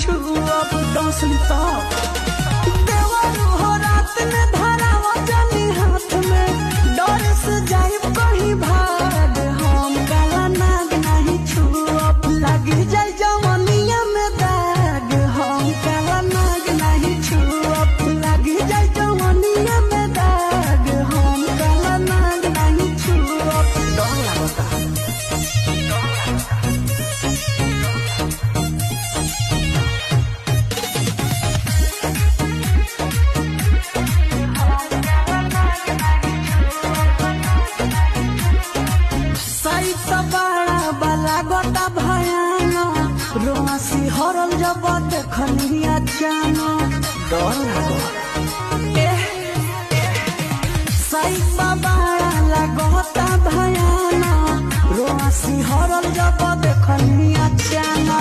छुअब डसली तो देवर हो रात में धरावा जानी हाथ में डर से जाइब कहीं भाग हम काला नाग नहीं छुअब लगी जाय जवनिया में दाग हम काला नाग नहीं छुअब लगी जाय जवनिया में दाग हम काला नाग नहीं छुअब डर लगता गोता भयाना रोसी हरल जब देखनिया जाना डर लागो साई बाबा लागोता भयाना रोसी हरल जब देखनिया जाना